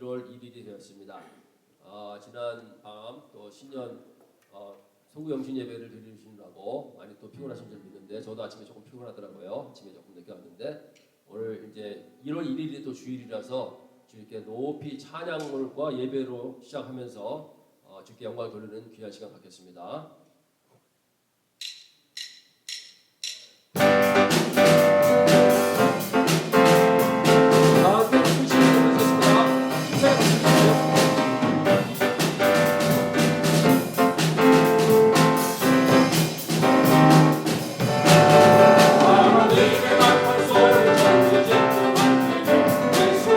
1월 1일이 되었습니다. 지난 밤 또 신년 소구영신 예배를 드리시느라고 많이 또 피곤하신 줄 믿는데 저도 아침에 조금 피곤하더라고요. 아침에 조금 늦게 왔는데 오늘 이제 1월 1일이 또 주일이라서 주님께 높이 찬양과 예배로 시작하면서 주께 영광을 돌리는 귀한 시간 갖겠습니다.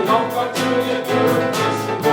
영광 주의 그 뜻이고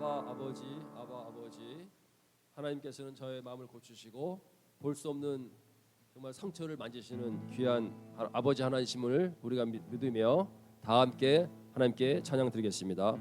아바 아버지 하나님께서는 저의 마음을 고치시고 볼 수 없는 정말 상처를 만지시는 귀한 아버지 하나님이심을 우리가 믿으며 다 함께 하나님께 찬양 드리겠습니다.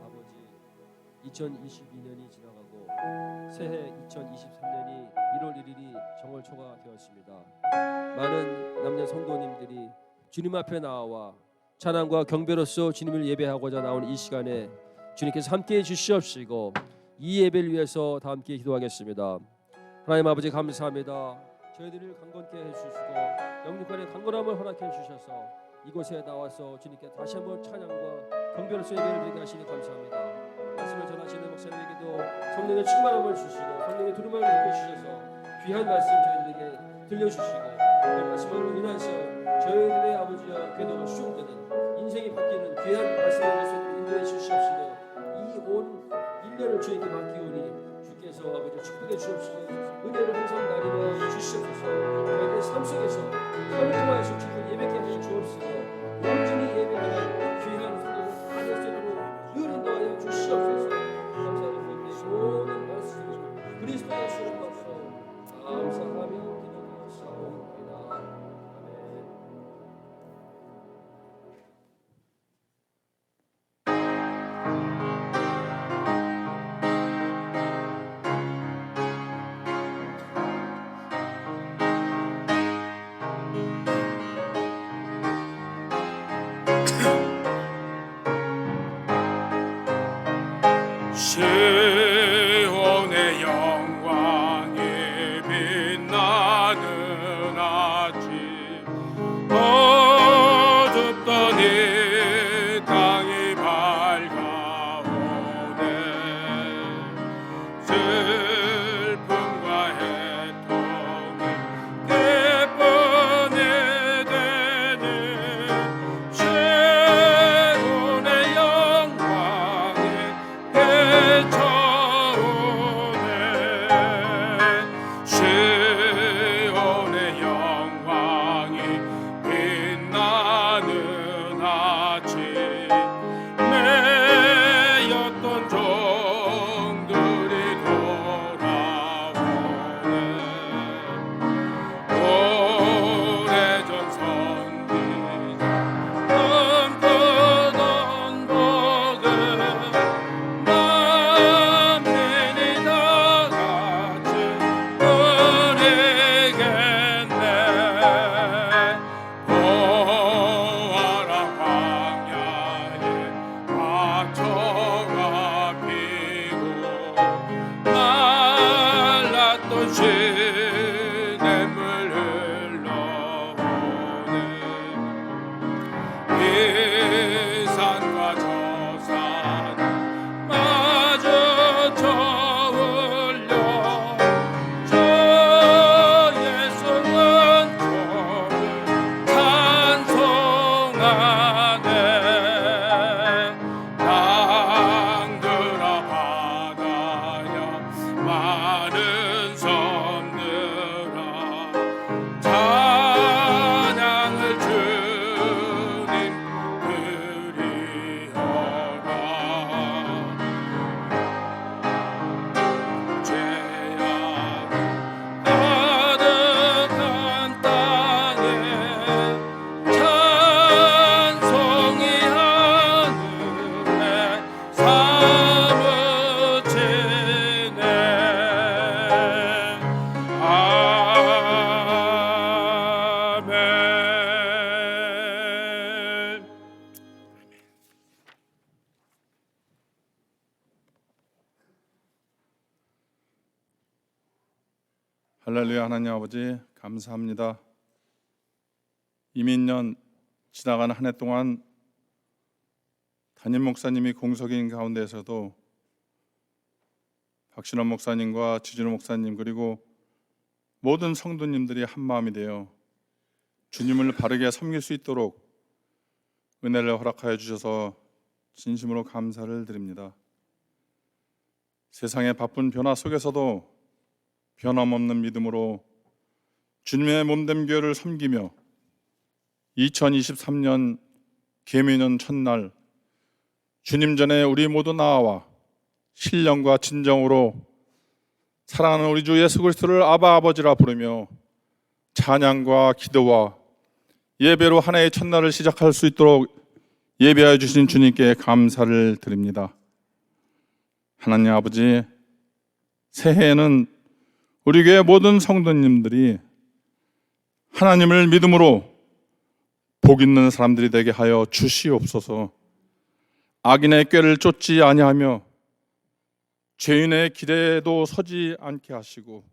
아버지 2022년이 지나가고 새해 2023년이 1월 1일이 정월초가 되었습니다. 많은 남녀 성도님들이 주님 앞에 나와 찬양과 경배로서 주님을 예배하고자 나온 이 시간에 주님께서 함께해 주시옵시고 이 예배를 위해서 다 함께 기도하겠습니다. 하나님 아버지 감사합니다. 저희들을 강건케 해주시고 영육간의 강건함을 허락해 주셔서 이곳에 나와서 주님께 다시 한번 찬양과 경배로서 예배를 드리게 하시니 감사합니다. 말씀을 전하시는 목사님에게도 성령의 충만함을 주시고 성령의 두루마를 입혀주셔서 귀한 말씀 저희들에게 들려주시고 그 말씀으로 인해서 저희들의 아버지와 궤도가 수용되는 인생이 바뀌는 귀한 말씀을 주시고 인도해 주시옵시고 이 온 1년을 주님께 맡기오니 주께서 아버지 축복해 주옵시고 은혜를 항상 나누어 주시옵소서. 저희들의 삶 속에서 삶을 통하여서 주님 예배케 하여 주옵시고 온전히 예배하는 귀한 성도를 안에 쓰도록 늘 인도하여 주시옵소서. 감사드립니다. 모든 말씀을 그리스도의 이름으로 감사하며 기도하옵나이다. 아멘. 할렐루야. 하나님 아버지 감사합니다. 이미 1년 지나간 한 해 동안 담임 목사님이 공석인 가운데에서도 박신원 목사님과 지준호 목사님 그리고 모든 성도님들이 한마음이 되어 주님을 바르게 섬길 수 있도록 은혜를 허락하여 주셔서 진심으로 감사를 드립니다. 세상의 바쁜 변화 속에서도 변함없는 믿음으로 주님의 몸된 교회를 섬기며 2023년 계명년 첫날 주님 전에 우리 모두 나아와 신령과 진정으로 사랑하는 우리 주 예수 그리스도를 아바 아버지라 부르며 찬양과 기도와 예배로 한 해의 첫날을 시작할 수 있도록 예배하여 주신 주님께 감사를 드립니다. 하나님 아버지, 새해에는 우리 교회 모든 성도님들이 하나님을 믿음으로 복 있는 사람들이 되게 하여 주시옵소서. 악인의 꾀를 쫓지 아니하며 죄인의 길에도 서지 않게 하시고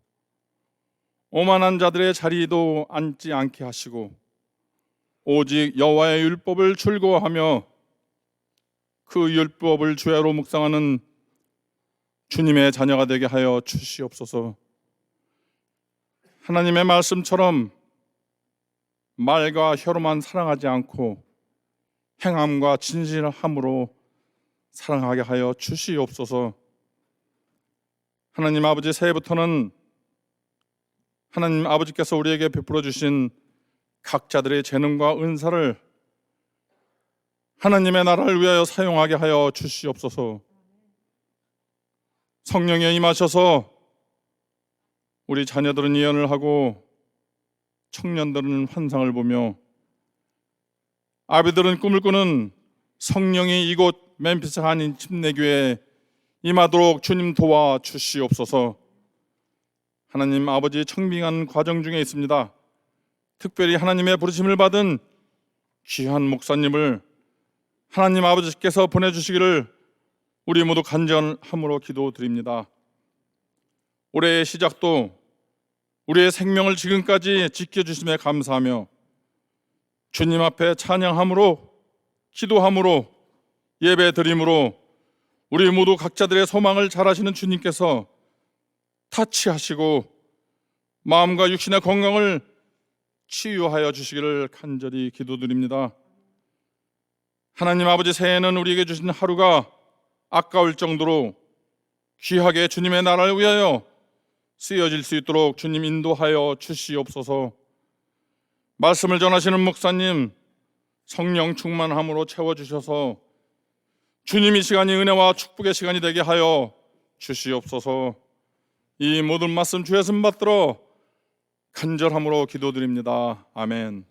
오만한 자들의 자리도 앉지 않게 하시고 오직 여호와의 율법을 즐거워하며 그 율법을 주야로 묵상하는 주님의 자녀가 되게 하여 주시옵소서. 하나님의 말씀처럼 말과 혀로만 사랑하지 않고 행함과 진실함으로 사랑하게 하여 주시옵소서. 하나님 아버지, 새해부터는 하나님 아버지께서 우리에게 베풀어 주신 각자들의 재능과 은사를 하나님의 나라를 위하여 사용하게 하여 주시옵소서. 성령에 임하셔서 우리 자녀들은 예언을 하고 청년들은 환상을 보며 아비들은 꿈을 꾸는 성령이 이곳 멤피스 한인 침례교회에 임하도록 주님 도와 주시옵소서. 하나님 아버지, 청빙한 과정 중에 있습니다. 특별히 하나님의 부르심을 받은 귀한 목사님을 하나님 아버지께서 보내주시기를 우리 모두 간절함으로 기도드립니다. 올해의 시작도 우리의 생명을 지금까지 지켜주심에 감사하며 주님 앞에 찬양함으로 기도함으로 예배드림으로 우리 모두 각자들의 소망을 잘 아시는 주님께서 타치하시고 마음과 육신의 건강을 치유하여 주시기를 간절히 기도드립니다. 하나님 아버지, 새해에는 우리에게 주신 하루가 아까울 정도로 귀하게 주님의 나라를 위하여 쓰여질 수 있도록 주님 인도하여 주시옵소서. 말씀을 전하시는 목사님 성령 충만함으로 채워주셔서 주님 이 시간이 은혜와 축복의 시간이 되게 하여 주시옵소서. 이 모든 말씀 주의 씀 받들어 간절함으로 기도드립니다. 아멘.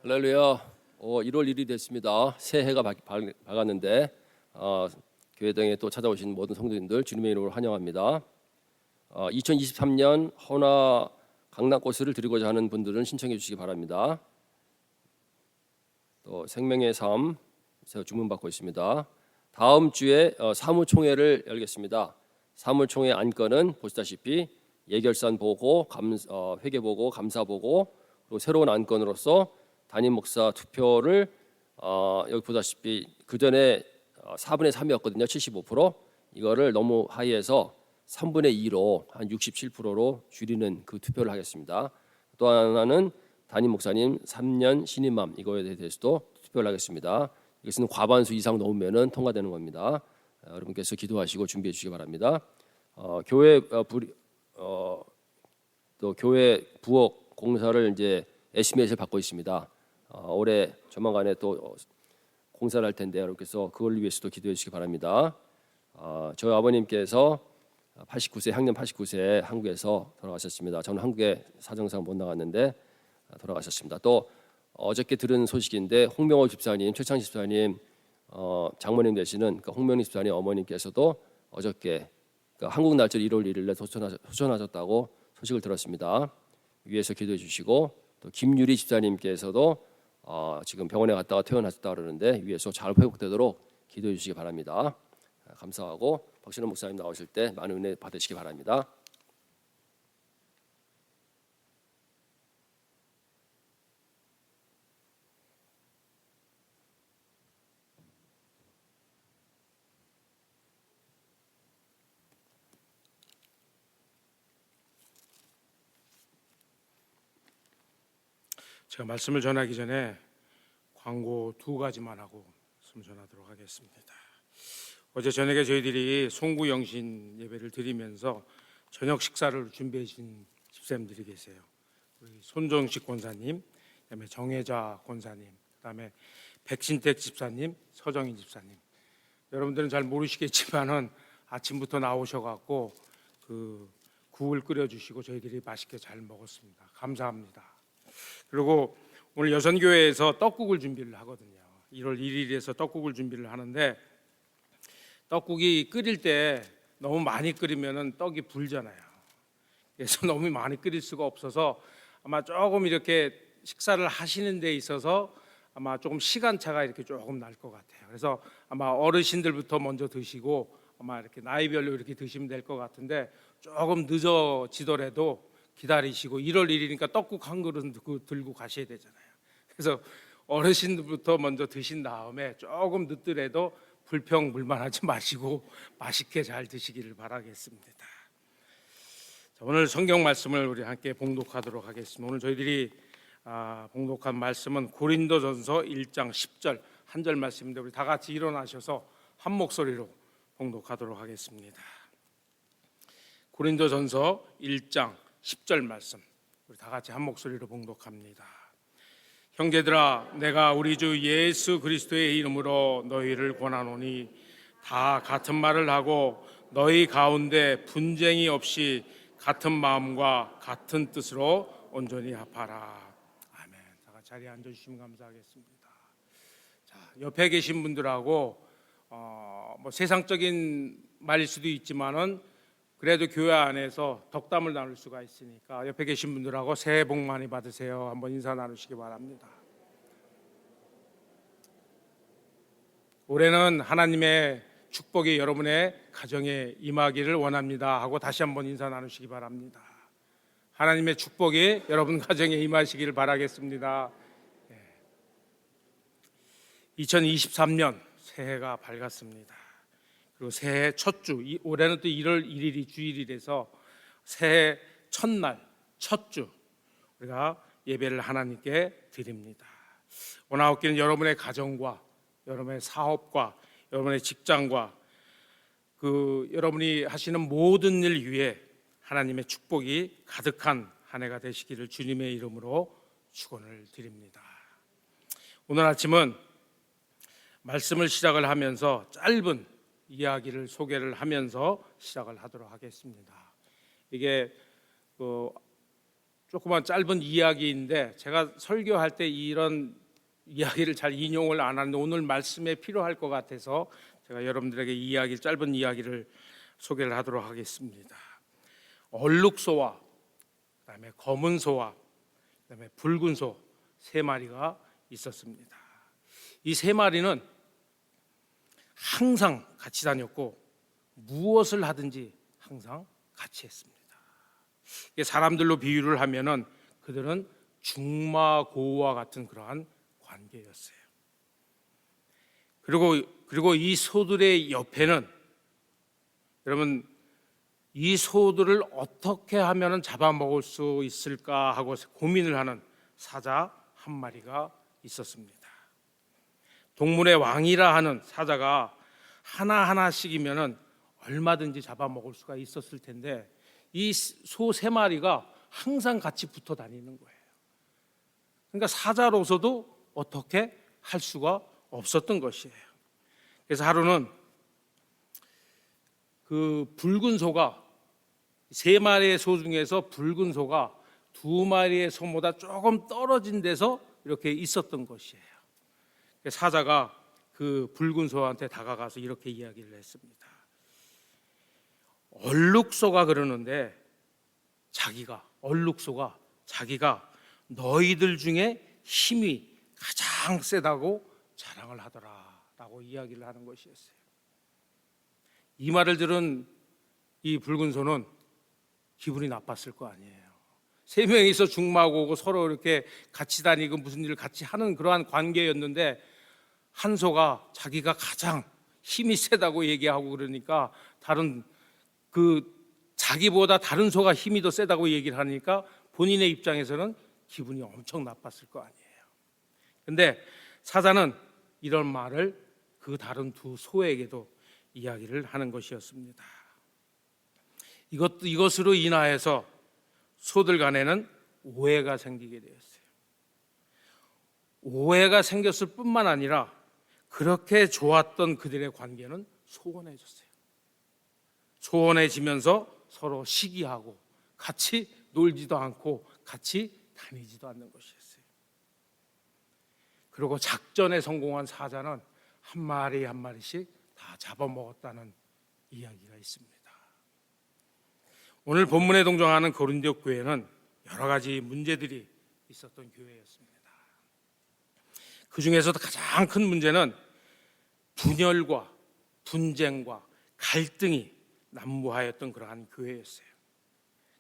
할렐루야. 1월 1일이 됐습니다. 새해가 밝았는데 교회당에 또 찾아오신 모든 성도님들 주님의 이름으로 환영합니다. 2023년 헌화 강낭꽃을 드리고자 하는 분들은 신청해 주시기 바랍니다. 또 생명의 삶 주문받고 있습니다. 다음 주에 사무총회를 열겠습니다. 사무총회 안건은 보시다시피 예결산 보고, 회계 보고, 감사 보고, 또 새로운 안건으로서 담임 목사 투표를 여기 보다시피 그 전에 4분의 3이었거든요. 75%. 이거를 너무 하이해서 3분의 2로 한 67%로 줄이는 그 투표를 하겠습니다. 또 하나는 담임 목사님 3년 신임함 이거에 대해서도 투표를 하겠습니다. 이것은 과반수 이상 넘으면은 통과되는 겁니다. 여러분께서 기도하시고 준비해 주시기 바랍니다. 또 교회 부엌 공사를 이제 에스티메이트를 받고 있습니다. 올해 조만간에 또 공사를 할 텐데 여러분께서 그걸 위해서도 기도해 주시기 바랍니다. 저희 아버님께서 89세 향년 89세 한국에서 돌아가셨습니다. 저는 한국에 사정상 못 나갔는데 돌아가셨습니다. 또 어저께 들은 소식인데 홍명호 집사님, 최창 집사님 장모님 되시는 홍명희 집사님 어머님께서도 어저께 한국 날짜 1월 1일에 소천하셨다고 소식을 들었습니다. 위에서 기도해 주시고 또 김유리 집사님께서도 지금 병원에 갔다가 퇴원하셨다 그러는데 위에서 잘 회복되도록 기도해 주시기 바랍니다. 감사하고 박신호 목사님 나오실 때 많은 은혜 받으시기 바랍니다. 제가 말씀을 전하기 전에 광고 2가지만 하고 말씀을 전하도록 하겠습니다. 어제 저녁에 저희들이 송구영신 예배를 드리면서 저녁 식사를 준비해 주신 집사님들이 계세요. 우리 손정식 권사님, 그다음에 정혜자 권사님, 그다음에 백신택 집사님, 서정인 집사님. 여러분들은 잘 모르시겠지만은 아침부터 나오셔갖고 그 국을 끓여주시고 저희들이 맛있게 잘 먹었습니다. 감사합니다. 그리고 오늘 여선교회에서 떡국을 준비를 하거든요. 1월 1일에서 떡국을 준비를 하는데 떡국이 끓일 때 너무 많이 끓이면 떡이 불잖아요. 그래서 너무 많이 끓일 수가 없어서 아마 조금 이렇게 식사를 하시는 데 있어서 아마 조금 시간차가 이렇게 조금 날 것 같아요. 그래서 아마 어르신들부터 먼저 드시고 아마 이렇게 나이별로 이렇게 드시면 될 것 같은데 조금 늦어지더라도 기다리시고 1월 1일이니까 떡국 한 그릇 들고 가셔야 되잖아요. 그래서 어르신들부터 먼저 드신 다음에 조금 늦더라도 불평불만하지 마시고 맛있게 잘 드시기를 바라겠습니다. 자, 오늘 성경 말씀을 우리 함께 봉독하도록 하겠습니다. 오늘 저희들이 봉독한 말씀은 고린도전서 1장 10절 한 절 말씀인데 우리 다 같이 일어나셔서 한 목소리로 봉독하도록 하겠습니다. 고린도전서 1장 10절 말씀 우리 다 같이 한 목소리로 봉독합니다. 형제들아, 내가 우리 주 예수 그리스도의 이름으로 너희를 권하노니 다 같은 말을 하고 너희 가운데 분쟁이 없이 같은 마음과 같은 뜻으로 온전히 합하라. 아멘. 다 같이 자리에 앉아주시면 감사하겠습니다. 자, 옆에 계신 분들하고 뭐 세상적인 말일 수도 있지만은 그래도 교회 안에서 덕담을 나눌 수가 있으니까 옆에 계신 분들하고 새해 복 많이 받으세요. 한번 인사 나누시기 바랍니다. 올해는 하나님의 축복이 여러분의 가정에 임하기를 원합니다 하고 다시 한번 인사 나누시기 바랍니다. 하나님의 축복이 여러분 가정에 임하시기를 바라겠습니다. 2023년 새해가 밝았습니다. 그리고 새해 첫 주, 올해는 또 1월 1일이 주일이라서 새해 첫날, 첫 주 우리가 예배를 하나님께 드립니다. 오늘 학기는 여러분의 가정과 여러분의 사업과 여러분의 직장과 여러분이 하시는 모든 일 위에 하나님의 축복이 가득한 한 해가 되시기를 주님의 이름으로 축원을 드립니다. 오늘 아침은 말씀을 시작을 하면서 짧은 이야기를 소개를 하면서 시작을 하도록 하겠습니다. 이게 조그만 짧은 이야기인데 제가 설교할 때 이런 이야기를 잘 인용을 안 하는데 오늘 말씀에 필요할 것 같아서 제가 여러분들에게 짧은 이야기를 소개를 하도록 하겠습니다. 얼룩소와 그다음에 검은 소와 그다음에 붉은 소 세 마리가 있었습니다. 이 세 마리는 항상 같이 다녔고 무엇을 하든지 항상 같이 했습니다. 사람들로 비유를 하면은 그들은 중마고우와 같은 그러한 관계였어요. 그리고 이 소들의 옆에는 여러분 이 소들을 어떻게 하면 잡아먹을 수 있을까 하고 고민을 하는 사자 한 마리가 있었습니다. 동물의 왕이라 하는 사자가 하나하나씩이면 얼마든지 잡아먹을 수가 있었을 텐데 이 소 세 마리가 항상 같이 붙어 다니는 거예요. 그러니까 사자로서도 어떻게 할 수가 없었던 것이에요. 그래서 하루는 붉은 소가 세 마리의 소 중에서 붉은 소가 두 마리의 소보다 조금 떨어진 데서 이렇게 있었던 것이에요. 사자가 그 붉은 소한테 다가가서 이렇게 이야기를 했습니다. 얼룩소가 그러는데 얼룩소가 자기가 너희들 중에 힘이 가장 세다고 자랑을 하더라라고 이야기를 하는 것이었어요. 이 말을 들은 이 붉은 소는 기분이 나빴을 거 아니에요. 세 명이서 중마고고 서로 이렇게 같이 다니고 무슨 일을 같이 하는 그러한 관계였는데 한 소가 자기가 가장 힘이 세다고 얘기하고 그러니까 자기보다 다른 소가 힘이 더 세다고 얘기를 하니까 본인의 입장에서는 기분이 엄청 나빴을 거 아니에요. 근데 사자는 이런 말을 그 다른 두 소에게도 이야기를 하는 것이었습니다. 이것으로 인하여서 소들 간에는 오해가 생기게 되었어요. 오해가 생겼을 뿐만 아니라 그렇게 좋았던 그들의 관계는 소원해졌어요. 소원해지면서 서로 시기하고 같이 놀지도 않고 같이 다니지도 않는 것이었어요. 그리고 작전에 성공한 사자는 한 마리 한 마리씩 다 잡아먹었다는 이야기가 있습니다. 오늘 본문에 동정하는 고린도 교회는 여러 가지 문제들이 있었던 교회였습니다. 그 중에서도 가장 큰 문제는 분열과 분쟁과 갈등이 난무하였던 그러한 교회였어요.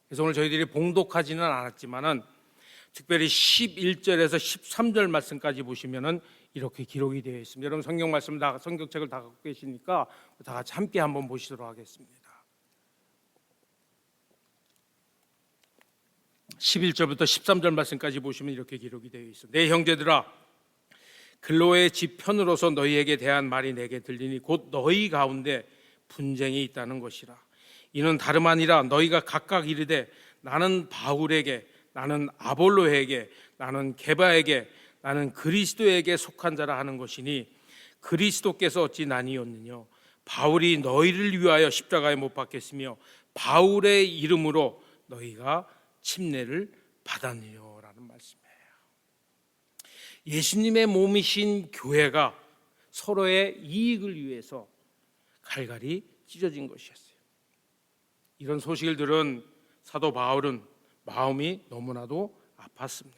그래서 오늘 저희들이 봉독하지는 않았지만은 특별히 11절에서 13절 말씀까지 보시면은 이렇게 기록이 되어 있습니다. 여러분 성경책을 다 갖고 계시니까 다 같이 함께 한번 보시도록 하겠습니다. 11절부터 13절 말씀까지 보시면 이렇게 기록이 되어 있습니다. 내 형제들아, 글로의 집 편으로서 너희에게 대한 말이 내게 들리니 곧 너희 가운데 분쟁이 있다는 것이라. 이는 다름 아니라 너희가 각각 이르되 나는 바울에게, 나는 아볼로에게, 나는 게바에게, 나는 그리스도에게 속한 자라 하는 것이니 그리스도께서 어찌 나뉘었느냐. 바울이 너희를 위하여 십자가에 못 박혔으며 바울의 이름으로 너희가 침례를 받았느냐라는 말씀이에요. 예수님의 몸이신 교회가 서로의 이익을 위해서 갈갈이 찢어진 것이었어요. 이런 소식을 들은 사도 바울은 마음이 너무나도 아팠습니다.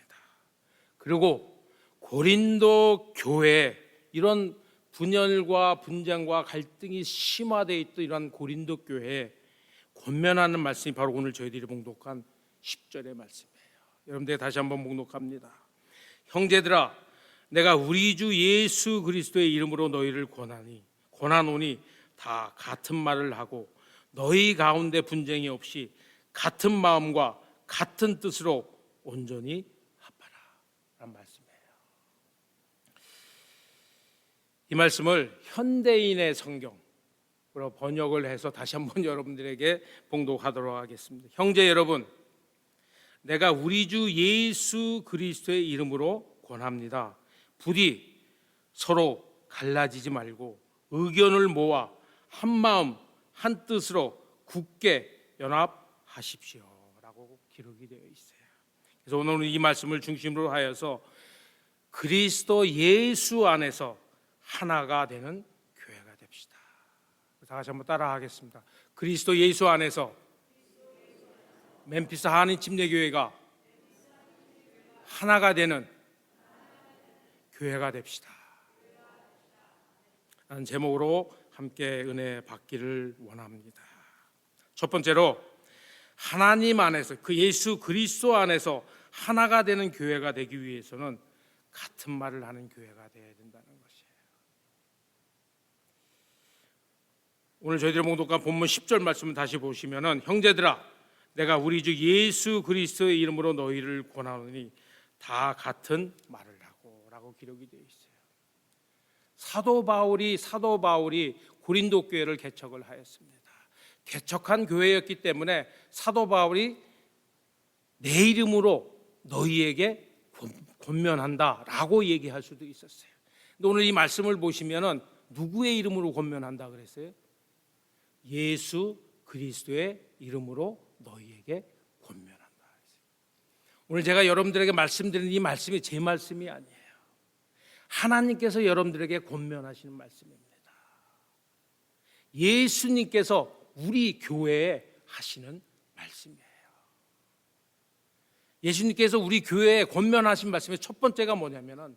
그리고 고린도 교회에 이런 분열과 분쟁과 갈등이 심화되어 있던 이런 고린도 교회에 권면하는 말씀이 바로 오늘 저희들이 봉독한 10절의 말씀이에요. 여러분들 다시 한번 봉독합니다. 형제들아, 내가 우리 주 예수 그리스도의 이름으로 너희를 권하노니 다 같은 말을 하고 너희 가운데 분쟁이 없이 같은 마음과 같은 뜻으로 온전히 합하라 라는 말씀이에요. 이 말씀을 현대인의 성경으로 번역을 해서 다시 한번 여러분들에게 봉독하도록 하겠습니다. 형제 여러분, 내가 우리 주 예수 그리스도의 이름으로 권합니다. 부디 서로 갈라지지 말고 의견을 모아 한 마음 한 뜻으로 굳게 연합하십시오 라고 기록이 되어 있어요. 그래서 오늘 이 말씀을 중심으로 하여서 그리스도 예수 안에서 하나가 되는 교회가 됩시다. 다 같이 한번 따라 하겠습니다. 그리스도 예수 안에서 멤피스 한인 침례교회가 하나가 되는 교회가 됩시다 라는 제목으로 함께 은혜 받기를 원합니다. 첫 번째로 하나님 안에서 그 예수 그리스도 안에서 하나가 되는 교회가 되기 위해서는 같은 말을 하는 교회가 되어야 된다는 것이에요. 오늘 저희들의 봉독한 본문 10절 말씀을 다시 보시면은 형제들아, 내가 우리 주 예수 그리스도의 이름으로 너희를 권하노니 다 같은 말을 하고 라고 기록이 되어 있어요. 사도 바울이 고린도 교회를 개척을 하였습니다. 개척한 교회였기 때문에 사도 바울이 내 이름으로 너희에게 권면한다라고 얘기할 수도 있었어요. 근데 오늘 이 말씀을 보시면은 누구의 이름으로 권면한다 그랬어요? 예수 그리스도의 이름으로 너희에게 권면한다. 오늘 제가 여러분들에게 말씀드리는 이 말씀이 제 말씀이 아니에요. 하나님께서 여러분들에게 권면하시는 말씀입니다. 예수님께서 우리 교회에 하시는 말씀이에요. 예수님께서 우리 교회에 권면하신 말씀의 첫 번째가 뭐냐면은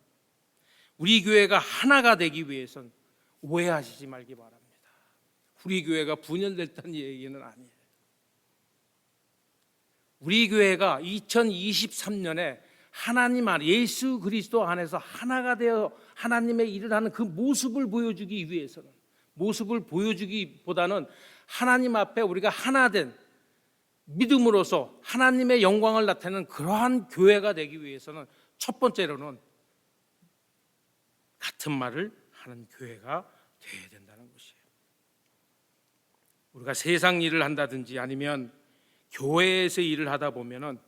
우리 교회가 하나가 되기 위해서는 오해하시지 말기 바랍니다. 우리 교회가 분열됐다는 얘기는 아니에요. 우리 교회가 2023년에 하나님 안 예수 그리스도 안에서 하나가 되어 하나님의 일을 하는 그 모습을 보여주기 위해서는, 모습을 보여주기보다는 하나님 앞에 우리가 하나된 믿음으로서 하나님의 영광을 나타내는 그러한 교회가 되기 위해서는 첫 번째로는 같은 말을 하는 교회가 되어야 된다는 것이에요. 우리가 세상 일을 한다든지 아니면 교회에서 일을 하다 보면은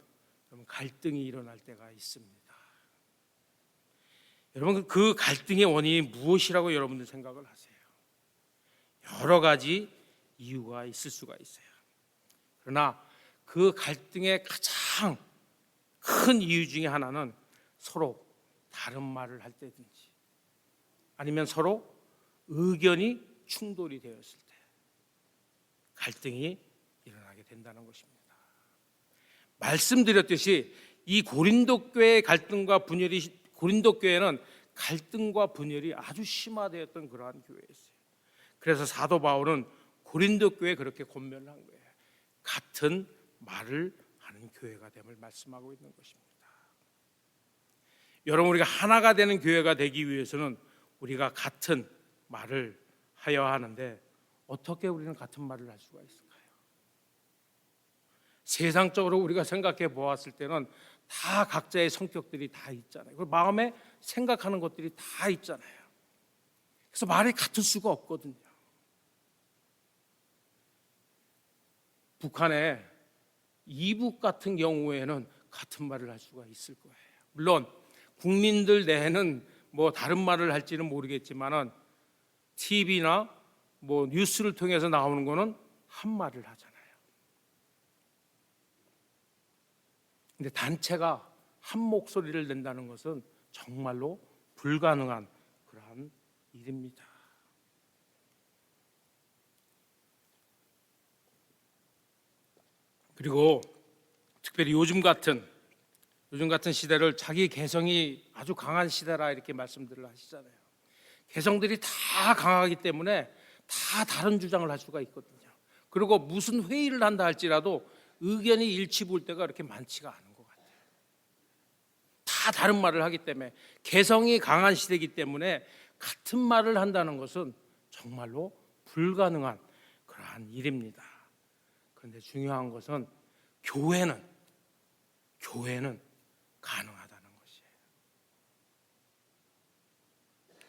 갈등이 일어날 때가 있습니다. 여러분, 그 갈등의 원인이 무엇이라고 여러분들 생각을 하세요? 여러 가지 이유가 있을 수가 있어요. 그러나 그 갈등의 가장 큰 이유 중에 하나는 서로 다른 말을 할 때든지 아니면 서로 의견이 충돌이 되었을 때 갈등이 일어나게 된다는 것입니다. 말씀드렸듯이 이 고린도 교회의 고린도 교회는 갈등과 분열이 아주 심화되었던 그러한 교회였어요. 그래서 사도 바울은 고린도 교회에 그렇게 권면을 한 거예요. 같은 말을 하는 교회가 됨을 말씀하고 있는 것입니다. 여러분, 우리가 하나가 되는 교회가 되기 위해서는 우리가 같은 말을 하여야 하는데 어떻게 우리는 같은 말을 할 수가 있을까요? 세상적으로 우리가 생각해 보았을 때는 다 각자의 성격들이 다 있잖아요. 그리고 마음에 생각하는 것들이 다 있잖아요. 그래서 말이 같을 수가 없거든요. 북한의 이북 같은 경우에는 같은 말을 할 수가 있을 거예요. 물론 국민들 내에는 뭐 다른 말을 할지는 모르겠지만은 TV나 뭐 뉴스를 통해서 나오는 거는 한 말을 하잖아요. 근데 단체가 한 목소리를 낸다는 것은 정말로 불가능한 그러한 일입니다. 그리고 특별히 요즘 같은 시대를 자기 개성이 아주 강한 시대라 이렇게 말씀들을 하시잖아요. 개성들이 다 강하기 때문에 다 다른 주장을 할 수가 있거든요. 그리고 무슨 회의를 한다 할지라도 의견이 일치 볼 때가 그렇게 많지가 않은 것 같아요. 다 다른 말을 하기 때문에 개성이 강한 시대이기 때문에 같은 말을 한다는 것은 정말로 불가능한 그러한 일입니다. 그런데 중요한 것은 교회는 가능하다는 것이에요.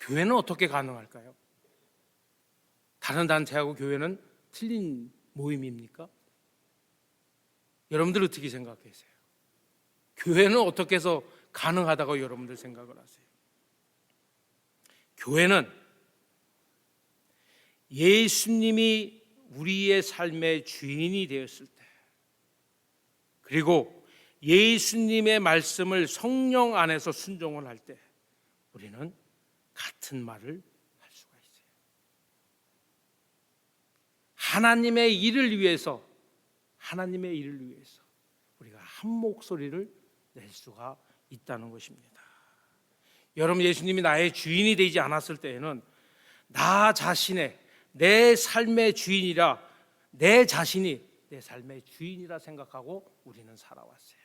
교회는 어떻게 가능할까요? 다른 단체하고 교회는 틀린 모임입니까? 여러분들 어떻게 생각하세요? 교회는 어떻게 해서 가능하다고 여러분들 생각을 하세요? 교회는 예수님이 우리의 삶의 주인이 되었을 때, 그리고 예수님의 말씀을 성령 안에서 순종을 할 때 우리는 같은 말을 할 수가 있어요. 하나님의 일을 위해서 우리가 한 목소리를 낼 수가 있다는 것입니다. 여러분, 예수님이 나의 주인이 되지 않았을 때에는 나 자신의 내 삶의 주인이라, 내 자신이 내 삶의 주인이라 생각하고 우리는 살아왔어요.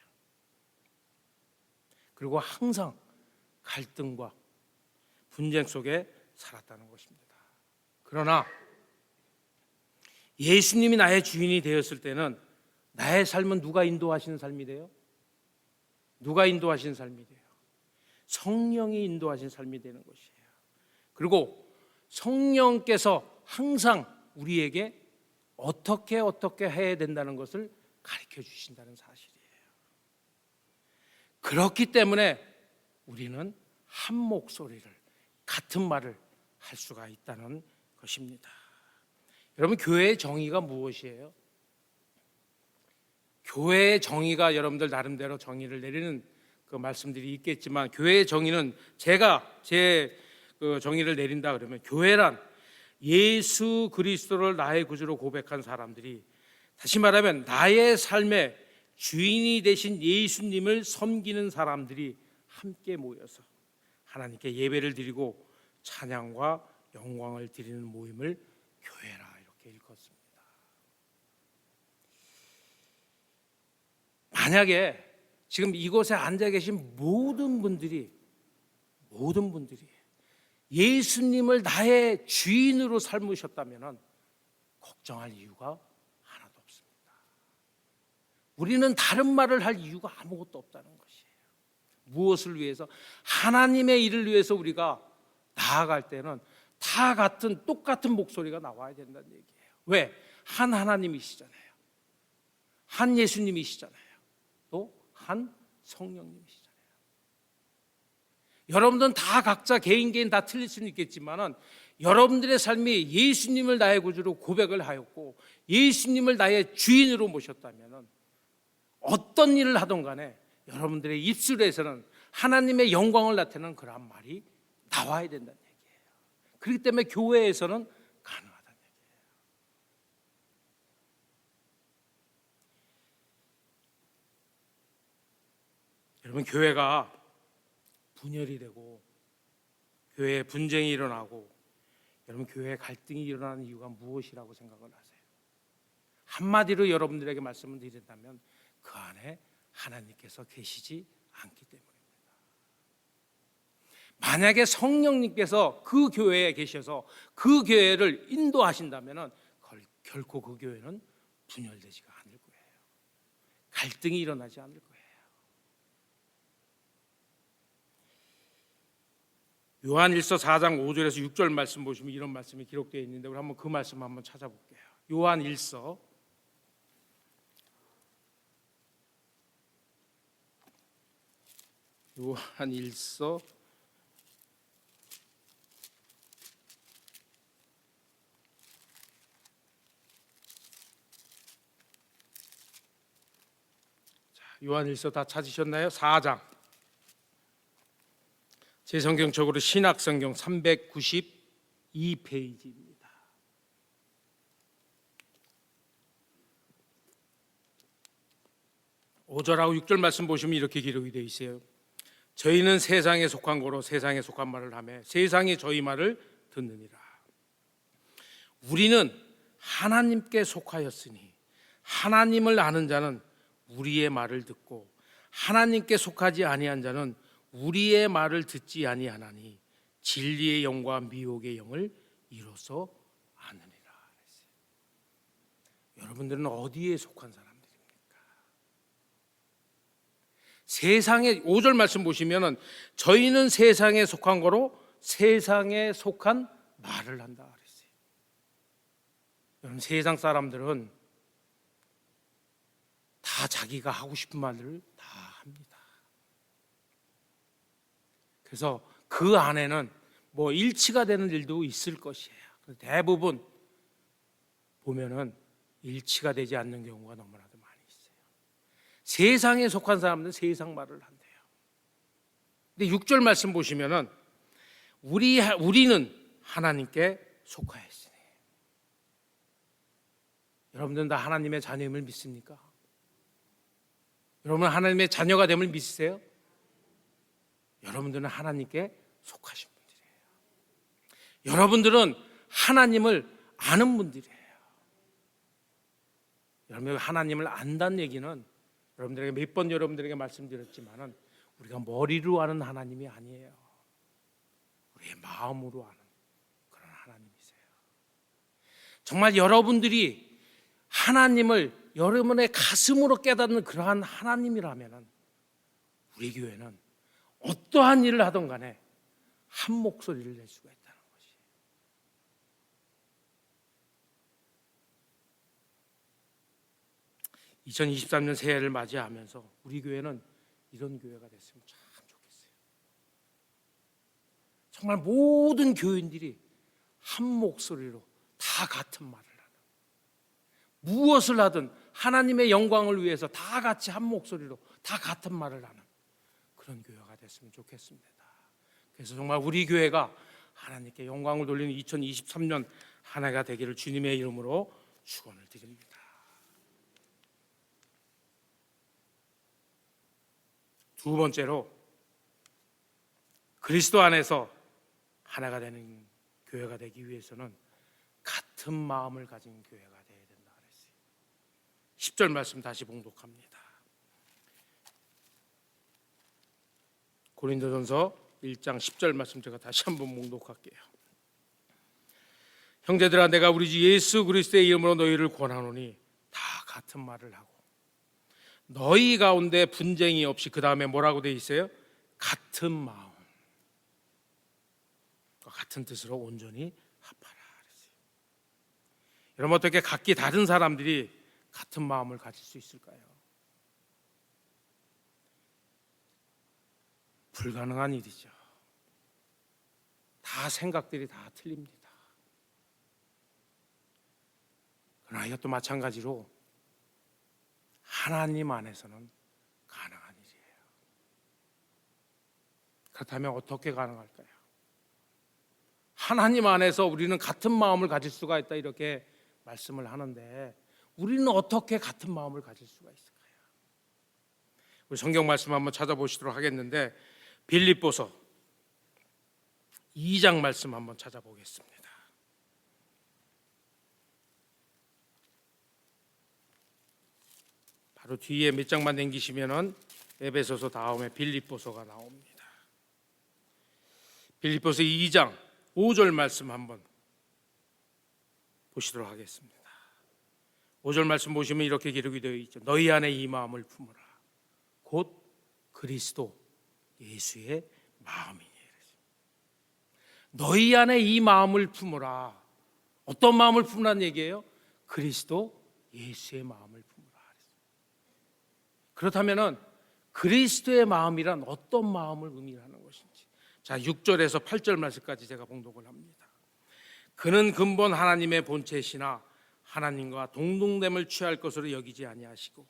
그리고 항상 갈등과 분쟁 속에 살았다는 것입니다. 그러나 예수님이 나의 주인이 되었을 때는 나의 삶은 누가 인도하시는 삶이 돼요? 누가 인도하시는 삶이 돼요? 성령이 인도하신 삶이 되는 것이에요. 그리고 성령께서 항상 우리에게 어떻게 해야 된다는 것을 가르쳐 주신다는 사실이에요. 그렇기 때문에 우리는 한 목소리를, 같은 말을 할 수가 있다는 것입니다. 여러분, 교회의 정의가 무엇이에요? 교회의 정의가 여러분들 나름대로 정의를 내리는 그 말씀들이 있겠지만, 교회의 정의는 제가 제 정의를 내린다 그러면, 교회란 예수 그리스도를 나의 구주로 고백한 사람들이, 다시 말하면 나의 삶의 주인이 되신 예수님을 섬기는 사람들이 함께 모여서 하나님께 예배를 드리고 찬양과 영광을 드리는 모임을 교회라 이렇게 일컫습니다. 만약에 지금 이곳에 앉아 계신 모든 분들이 예수님을 나의 주인으로 삶으셨다면 걱정할 이유가 하나도 없습니다. 우리는 다른 말을 할 이유가 아무것도 없다는 것이에요. 무엇을 위해서? 하나님의 일을 위해서 우리가 나아갈 때는 다 똑같은 목소리가 나와야 된다는 얘기예요. 왜? 한 하나님이시잖아요. 한 예수님이시잖아요. 또 한 성령님이시잖아요. 여러분들은 다 각자 개인 다 틀릴 수는 있겠지만은 여러분들의 삶이 예수님을 나의 구주로 고백을 하였고 예수님을 나의 주인으로 모셨다면은 어떤 일을 하든 간에 여러분들의 입술에서는 하나님의 영광을 나타내는 그러한 말이 나와야 된다는 얘기예요. 그렇기 때문에 교회에서는 가능하다는 얘기예요. 여러분, 교회가 분열이 되고 교회에 분쟁이 일어나고 여러분, 교회에 갈등이 일어나는 이유가 무엇이라고 생각을 하세요? 한마디로 여러분들에게 말씀을 드린다면 그 안에 하나님께서 계시지 않기 때문입니다. 만약에 성령님께서 그 교회에 계셔서 그 교회를 인도하신다면 결코 그 교회는 분열되지가 않을 거예요. 갈등이 일어나지 않을 거예요. 요한일서 4장 5절에서 6절 말씀 보시면 이런 말씀이 기록되어 있는데 우리 한번 그 말씀 한번 찾아볼게요. 요한일서 4장 다 찾으셨나요? 4장. 제 성경책으로 신학성경 392페이지입니다. 5절하고 6절 말씀 보시면 이렇게 기록이 되어 있어요. 저희는 세상에 속한 거로 세상에 속한 말을 하며 세상이 저희 말을 듣느니라. 우리는 하나님께 속하였으니 하나님을 아는 자는 우리의 말을 듣고 하나님께 속하지 아니한 자는 우리의 말을 듣지 아니하나니 진리의 영과 미혹의 영을 이로써 아느니라. 여러분들은 어디에 속한 사람들입니까? 세상에 5절 말씀 보시면은 저희는 세상에 속한 거로 세상에 속한 말을 한다 그랬어요. 여러분, 세상 사람들은 다 자기가 하고 싶은 말을 다 합니다. 그래서 그 안에는 뭐 일치가 되는 일도 있을 것이에요. 대부분 보면은 일치가 되지 않는 경우가 너무나도 많이 있어요. 세상에 속한 사람들은 세상 말을 한대요. 근데 6절 말씀 보시면은 우리는 하나님께 속하였으니. 여러분들은 다 하나님의 자녀임을 믿습니까? 여러분 하나님의 자녀가 됨을 믿으세요? 여러분들은 하나님께 속하신 분들이에요. 여러분들은 하나님을 아는 분들이에요. 여러분, 하나님을 안다는 얘기는 여러분들에게 몇 번 여러분들에게 말씀드렸지만은 우리가 머리로 아는 하나님이 아니에요. 우리의 마음으로 아는 그런 하나님이세요. 정말 여러분들이 하나님을 여러분의 가슴으로 깨닫는 그러한 하나님이라면은 우리 교회는 어떠한 일을 하든 간에 한 목소리를 낼 수가 있다는 것이. (2023년) 새해를 맞이하면서 우리 교회는 이런 교회가 됐으면 참 좋겠어요. 정말 모든 교인들이 한 목소리로 다 같은 말을 하는, 무엇을 하든 하나님의 영광을 위해서 다 같이 한 목소리로 다 같은 말을 하는 그런 교회가 됐으면 좋겠습니다. 그래서 정말 우리 교회가 하나님께 영광을 돌리는 2023년 한 해가 되기를 주님의 이름으로 축원을 드립니다. 두 번째로, 그리스도 안에서 하나가 되는 교회가 되기 위해서는 같은 마음을 가진 교회가 되어야 된다 그랬어요. 10절 말씀 다시 봉독합니다. 고린도전서 1장 10절 말씀 제가 다시 한번 봉독할게요. 형제들아, 내가 우리 주 예수 그리스도의 이름으로 너희를 권하노니 다 같은 말을 하고 너희 가운데 분쟁이 없이, 그 다음에 뭐라고 돼 있어요? 같은 마음, 같은 뜻으로 온전히 합하라 그랬어요. 여러분, 어떻게 각기 다른 사람들이 같은 마음을 가질 수 있을까요? 불가능한 일이죠. 다 생각들이 다 틀립니다. 그러나 이것도 마찬가지로 하나님 안에서는 가능한 일이에요. 그렇다면 어떻게 가능할까요? 하나님 안에서 우리는 같은 마음을 가질 수가 있다 이렇게 말씀을 하는데 우리는 어떻게 같은 마음을 가질 수가 있을까요? 우리 성경 말씀 한번 찾아보시도록 하겠는데 빌립보서 2장 말씀 한번 찾아보겠습니다. 바로 뒤에 몇 장만 남기시면은 에베소서 다음에 빌립보서가 나옵니다. 빌립보서 2장 5절 말씀 한번 보시도록 하겠습니다. 5절 말씀 보시면 이렇게 기록이 되어 있죠. 너희 안에 이 마음을 품으라. 곧 그리스도 예수의 마음이니. 너희 안에 이 마음을 품으라. 어떤 마음을 품으라는 얘기예요? 그리스도 예수의 마음을 품으라. 그렇다면은 그리스도의 마음이란 어떤 마음을 의미하는 것인지. 자, 6절에서 8절 말씀까지 제가 봉독을 합니다. 그는 근본 하나님의 본체시나 하나님과 동등됨을 취할 것으로 여기지 아니하시고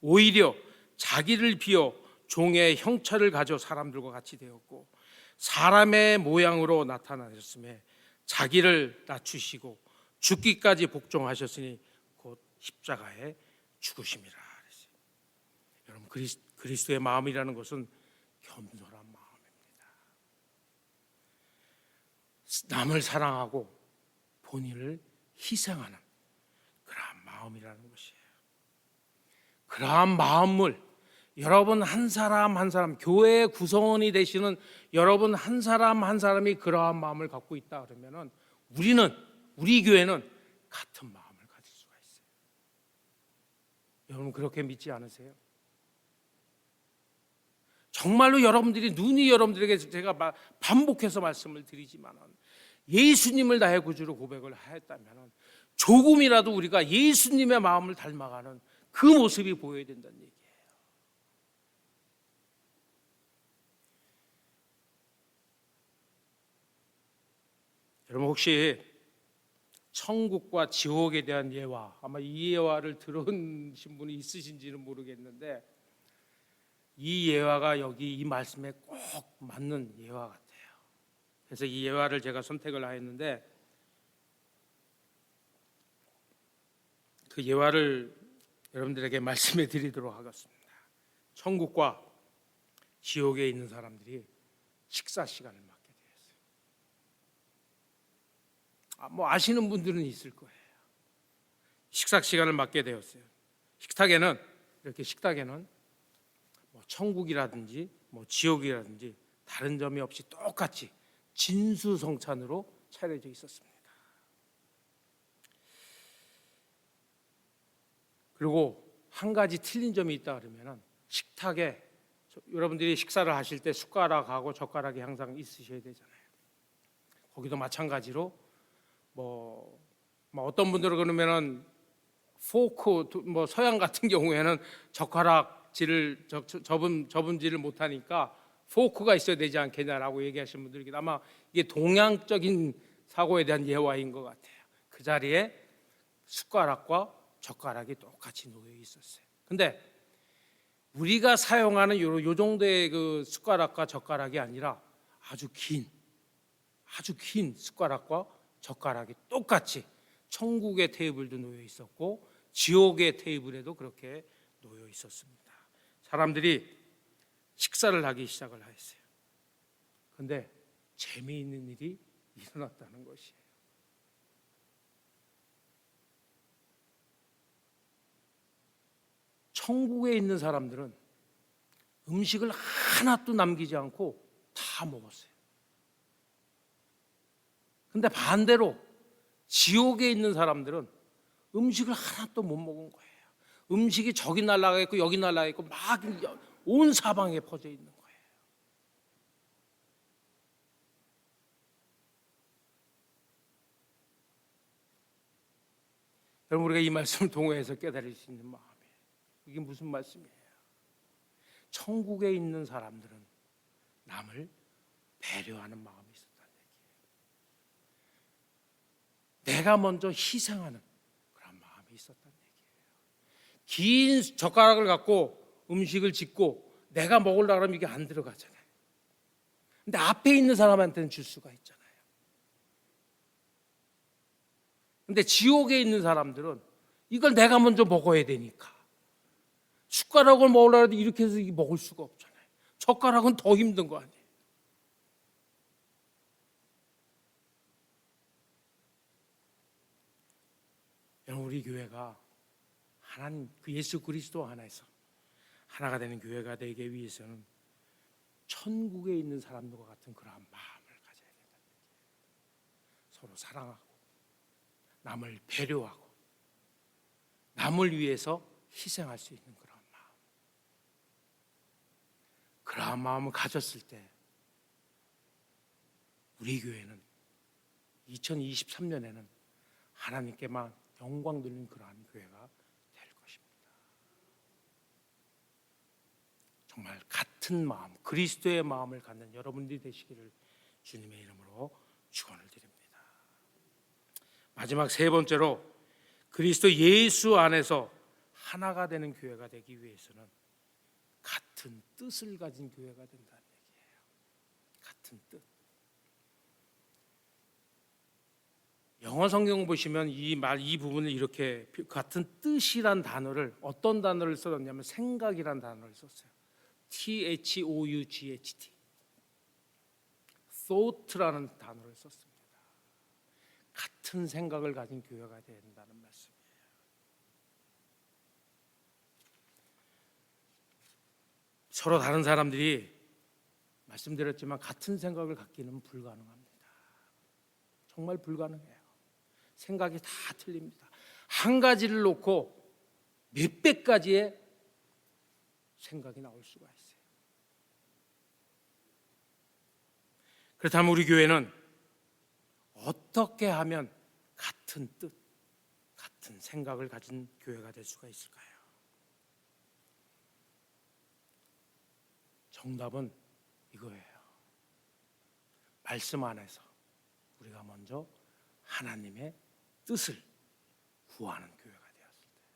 오히려 자기를 비워 종의 형체를 가져 사람들과 같이 되었고 사람의 모양으로 나타나셨음에 자기를 낮추시고 죽기까지 복종하셨으니 곧 십자가에 죽으심이라. 여러분, 그리스도의 마음이라는 것은 겸손한 마음입니다. 남을 사랑하고 본인을 희생하는 그러한 마음이라는 것이에요. 그러한 마음을 여러분 한 사람 한 사람, 교회의 구성원이 되시는 여러분 한 사람 한 사람이 그러한 마음을 갖고 있다 그러면은 우리 교회는 같은 마음을 가질 수가 있어요. 여러분 그렇게 믿지 않으세요? 정말로 여러분들에게 제가 반복해서 말씀을 드리지만은 예수님을 나의 구주로 고백을 하였다면은 조금이라도 우리가 예수님의 마음을 닮아가는 그 모습이 보여야 된다는 얘기예요. 여러분 혹시 천국과 지옥에 대한 예화, 아마 이 예화를 들으신 분이 있으신지는 모르겠는데 이 예화가 여기 이 말씀에 꼭 맞는 예화 같아요. 그래서 이 예화를 제가 선택을 하였는데 그 예화를 여러분들에게 말씀해 드리도록 하겠습니다. 천국과 지옥에 있는 사람들이 식사 시간을 맞게 되었어요. 뭐 아시는 분들은 있을 거예요. 식사 시간을 맞게 되었어요. 식탁에는 뭐 천국이라든지 뭐 지옥이라든지 다른 점이 없이 똑같이 진수성찬으로 차려져 있었습니다. 그리고 한 가지 틀린 점이 있다 그러면은 식탁에 여러분들이 식사를 하실 때 숟가락하고 젓가락이 항상 있으셔야 되잖아요. 거기도 마찬가지로 뭐 어떤 분들은 그러면은 포크 뭐 서양 같은 경우에는 젓가락질을 접음질을 못하니까 포크가 있어야 되지 않겠냐라고 얘기하시는 분들이 있는데 아마 이게 동양적인 사고에 대한 예화인 것 같아요. 그 자리에 숟가락과 젓가락이 똑같이 놓여 있었어요. 근데 우리가 사용하는 요 정도의 그 숟가락과 젓가락이 아니라 아주 긴 숟가락과 젓가락이 똑같이 천국의 테이블도 놓여 있었고 지옥의 테이블에도 그렇게 놓여 있었습니다. 사람들이 식사를 하기 시작을 했어요. 그런데 재미있는 일이 일어났다는 것이에요. 천국에 있는 사람들은 음식을 하나도 남기지 않고 다 먹었어요. 근데 반대로 지옥에 있는 사람들은 음식을 하나도 못 먹은 거예요. 음식이 저기 날아가 있고 여기 날아가 있고 막 온 사방에 퍼져 있는 거예요. 여러분 우리가 이 말씀을 동호해서 깨달을 수 있는 마음이에요. 이게 무슨 말씀이에요? 천국에 있는 사람들은 남을 배려하는 마음이 있었다는 얘기예요. 내가 먼저 희생하는 그런 마음이 있었다는 얘기예요. 긴 젓가락을 갖고 음식을 짓고 내가 먹으려고 하면 이게 안 들어가잖아요. 근데 앞에 있는 사람한테는 줄 수가 있잖아요. 근데 지옥에 있는 사람들은 이걸 내가 먼저 먹어야 되니까 숟가락을 먹으려고 해도 이렇게 해서 먹을 수가 없잖아요. 젓가락은 더 힘든 거 아니에요. 여러분, 우리 교회가 하나님 그 예수 그리스도 안에서 하나가 되는 교회가 되기 위해서는 천국에 있는 사람들과 같은 그러한 마음을 가져야 된다. 서로 사랑하고 남을 배려하고 남을 위해서 희생할 수 있는 그런 마음. 그러한 마음을 가졌을 때 우리 교회는 2023년에는 하나님께만 영광 돌리는 그러한 교회가 될 것입니다. 정말 같은 마음, 그리스도의 마음을 갖는 여러분들이 되시기를 주님의 이름으로 축원을 드립니다. 마지막 세 번째로 그리스도 예수 안에서 하나가 되는 교회가 되기 위해서는 같은 뜻을 가진 교회가 된다는 얘기예요. 같은 뜻. 영어 성경 보시면 이 부분을 이렇게 같은 뜻이란 단어를 어떤 단어를 썼냐면 생각이란 단어를 썼어요. THOUGHT. thought라는 단어를 썼습니다. 같은 생각을 가진 교회가 된다는 말씀이에요. 서로 다른 사람들이 말씀드렸지만 같은 생각을 갖기는 불가능합니다. 정말 불가능해요. 생각이 다 틀립니다. 한 가지를 놓고 몇백 가지의 생각이 나올 수가 있어요. 그렇다면 우리 교회는 어떻게 하면 같은 뜻, 같은 생각을 가진 교회가 될 수가 있을까요? 정답은 이거예요. 말씀 안에서 우리가 먼저 하나님의 뜻을 구하는 교회가 되었을 때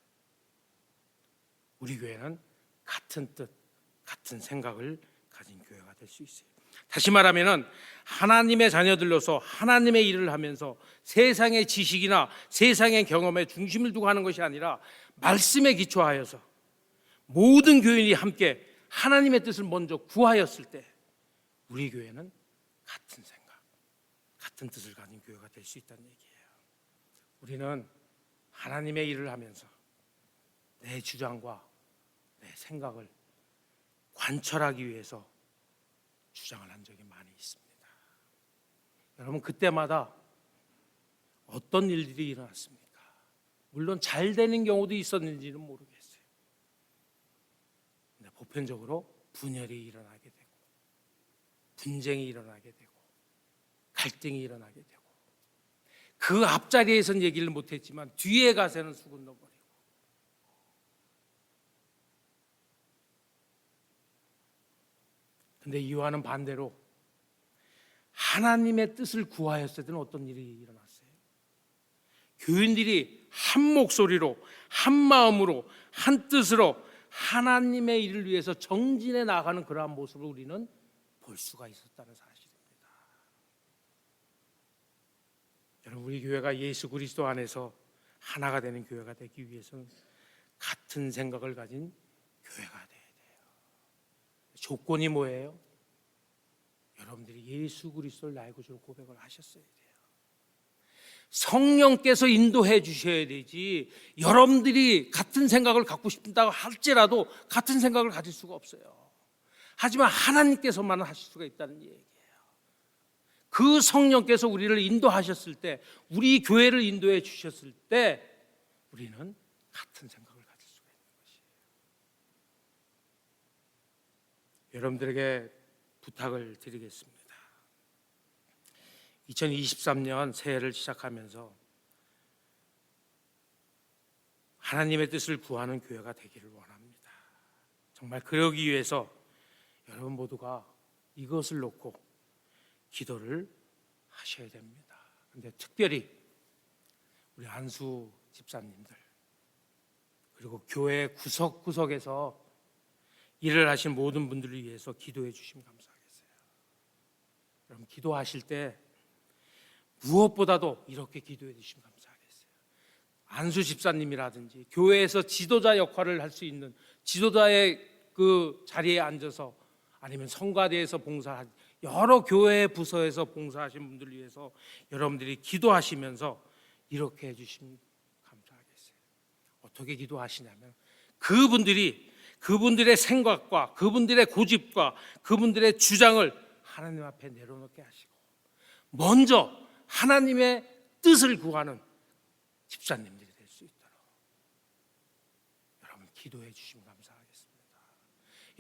우리 교회는 같은 뜻, 같은 생각을 가진 교회가 될 수 있어요. 다시 말하면 하나님의 자녀들로서 하나님의 일을 하면서 세상의 지식이나 세상의 경험에 중심을 두고 하는 것이 아니라 말씀에 기초하여서 모든 교인이 함께 하나님의 뜻을 먼저 구하였을 때 우리 교회는 같은 생각, 같은 뜻을 가진 교회가 될 수 있다는 얘기예요. 우리는 하나님의 일을 하면서 내 주장과 내 생각을 관철하기 위해서 주장을 한 적이 많이 있습니다. 여러분, 그때마다 어떤 일들이 일어났습니까? 물론 잘 되는 경우도 있었는지는 모르겠어요. 근데 보편적으로 분열이 일어나게 되고 분쟁이 일어나게 되고 갈등이 일어나게 되고 그 앞자리에선 얘기를 못했지만 뒤에 가서는 수군거리고 근데 이와는 반대로 하나님의 뜻을 구하였을 때는 어떤 일이 일어났어요? 교인들이 한 목소리로 한 마음으로 한 뜻으로 하나님의 일을 위해서 정진해 나가는 그러한 모습을 우리는 볼 수가 있었다는 사실입니다. 여러분, 우리 교회가 예수 그리스도 안에서 하나가 되는 교회가 되기 위해서는 같은 생각을 가진 교회가 돼야 돼요. 조건이 뭐예요? 여러분들이 예수 그리스도를 나의 구주로 고백을 하셨어야 돼요. 성령께서 인도해 주셔야 되지 여러분들이 같은 생각을 갖고 싶다고 할지라도 같은 생각을 가질 수가 없어요. 하지만 하나님께서만 하실 수가 있다는 얘기예요. 그 성령께서 우리를 인도하셨을 때 우리 교회를 인도해 주셨을 때 우리는 같은 생각을 가질 수가 있는 것이에요. 여러분들에게 부탁을 드리겠습니다. 2023년 새해를 시작하면서 하나님의 뜻을 구하는 교회가 되기를 원합니다. 정말 그러기 위해서 여러분 모두가 이것을 놓고 기도를 하셔야 됩니다. 그런데 특별히 우리 안수 집사님들 그리고 교회 구석구석에서 일을 하신 모든 분들을 위해서 기도해 주시면 감사하겠어요. 여러분 기도하실 때 무엇보다도 이렇게 기도해 주시면 감사하겠어요. 안수 집사님이라든지 교회에서 지도자 역할을 할 수 있는 지도자의 그 자리에 앉아서 아니면 성가대에서 봉사한 여러 교회 부서에서 봉사하신 분들 위해서 여러분들이 기도하시면서 이렇게 해주시면 감사하겠어요. 어떻게 기도하시냐면 그분들의 생각과 그분들의 고집과 그분들의 주장을 하나님 앞에 내려놓게 하시고 먼저 하나님의 뜻을 구하는 집사님들이 될 수 있도록 여러분 기도해 주시면 감사하겠습니다.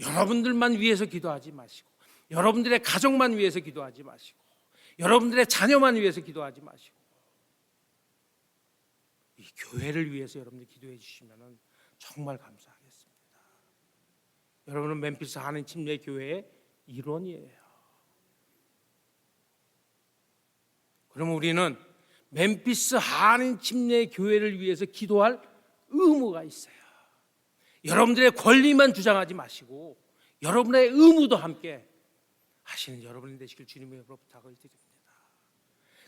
여러분들만 위해서 기도하지 마시고 여러분들의 가족만 위해서 기도하지 마시고 여러분들의 자녀만 위해서 기도하지 마시고 이 교회를 위해서 여러분들 기도해 주시면 정말 감사하겠습니다. 여러분은 멤피스 한인 침례 교회의 일원이에요. 그러면 우리는 멤피스 한인 침례 교회를 위해서 기도할 의무가 있어요. 여러분들의 권리만 주장하지 마시고 여러분의 의무도 함께 하시는 여러분이 되시길 주님의 이름으로 부탁을 드립니다.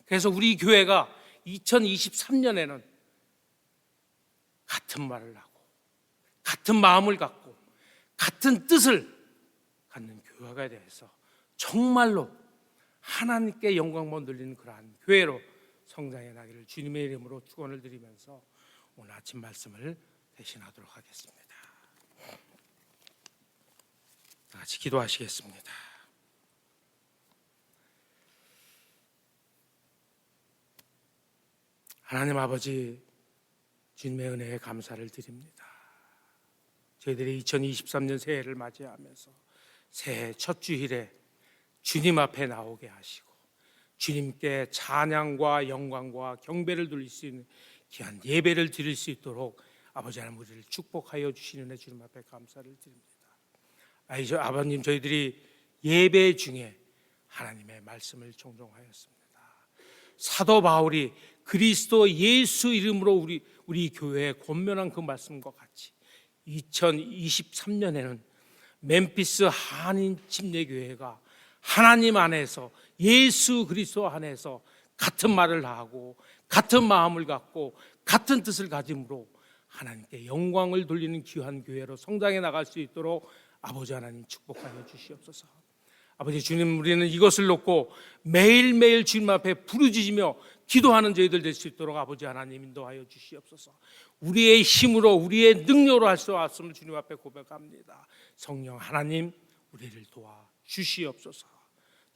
그래서 우리 교회가 2023년에는 같은 말을 하고 같은 마음을 갖고 같은 뜻을 갖는 교회가 되어서 정말로 하나님께 영광만 돌리는 그러한 교회로 성장해 나기를 주님의 이름으로 축원을 드리면서 오늘 아침 말씀을 대신하도록 하겠습니다. 다 같이 기도하시겠습니다. 하나님 아버지, 주님의 은혜에 감사를 드립니다. 저희들이 2023년 새해를 맞이하면서 새해 첫 주일에 주님 앞에 나오게 하시고 주님께 찬양과 영광과 경배를 드릴 수 있는 귀한 예배를 드릴 수 있도록 아버지 하나님 우리를 축복하여 주시는 애 주님 앞에 감사를 드립니다. 아버님, 저희들이 예배 중에 하나님의 말씀을 종종하였습니다. 사도 바울이 그리스도 예수 이름으로 우리 교회에 권면한 그 말씀과 같이 2023년에는 멤피스 한인 침례교회가 하나님 안에서 예수 그리스도 안에서 같은 말을 하고 같은 마음을 갖고 같은 뜻을 가짐으로 하나님께 영광을 돌리는 귀한 교회로 성장해 나갈 수 있도록 아버지 하나님 축복하여 주시옵소서. 아버지 주님, 우리는 이것을 놓고 매일매일 주님 앞에 부르짖으며 기도하는 저희들 될 수 있도록 아버지 하나님 인도하여 주시옵소서. 우리의 힘으로 우리의 능력으로 할 수 없음을 주님 앞에 고백합니다. 성령 하나님 우리를 도와 주시옵소서.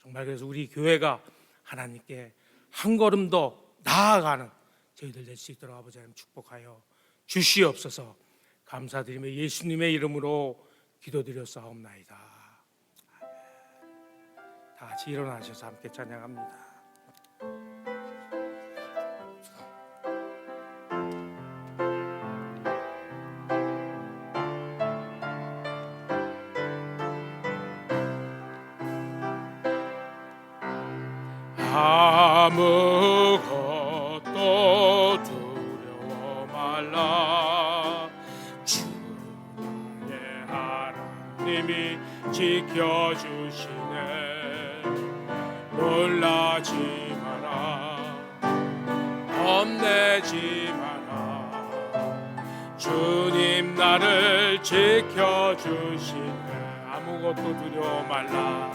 정말 그래서 우리 교회가 하나님께 한 걸음 더 나아가는 저희들 될 수 있도록 아버지 하나님 축복하여 주시옵소서. 감사드리며 예수님의 이름으로 기도드렸사옵나이다. 아멘. 다 같이 일어나셔서 함께 찬양합니다. 아무것도 두려워 말라. 주 나의 하나님이 지켜주시네. 놀라지 마라, 겁내지 마라. 주님 나를 지켜주시네. 아무것도 두려워 말라.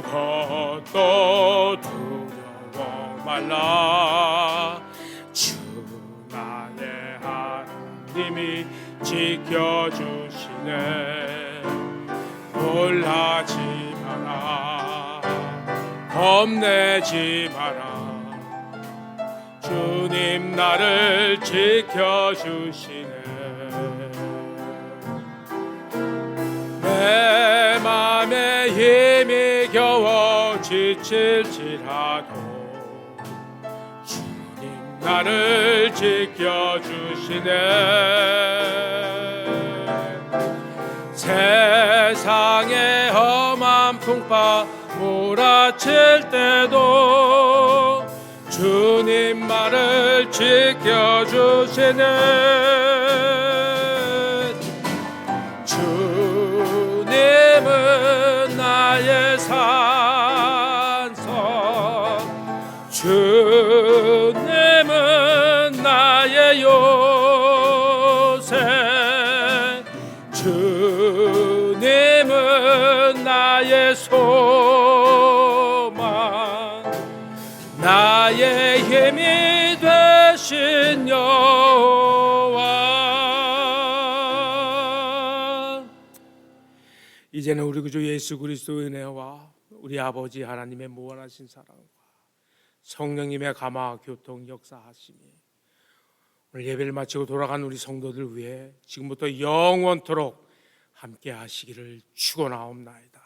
아무것도 두려워 말라. 주 나의 하나님이 지켜주시네. 놀라지 마라, 겁내지 마라. 주님 나를 지켜주시네. 내 맘에 힘이 겨워 지칠지라도 주님 나를 지켜주시네. 세상에 험한 풍파 몰아칠 때도 주님 나를 지켜주시네. 주님은 나 나의 소망 나의 힘이 되신 여호와. 이제는 우리 구주 예수 그리스도의 은혜와 우리 아버지 하나님의 무한하신 사랑과 성령님의 감화 교통 역사하심이 오늘 예배를 마치고 돌아간 우리 성도들 위해 지금부터 영원토록 함께 하시기를 축원하옵나이다.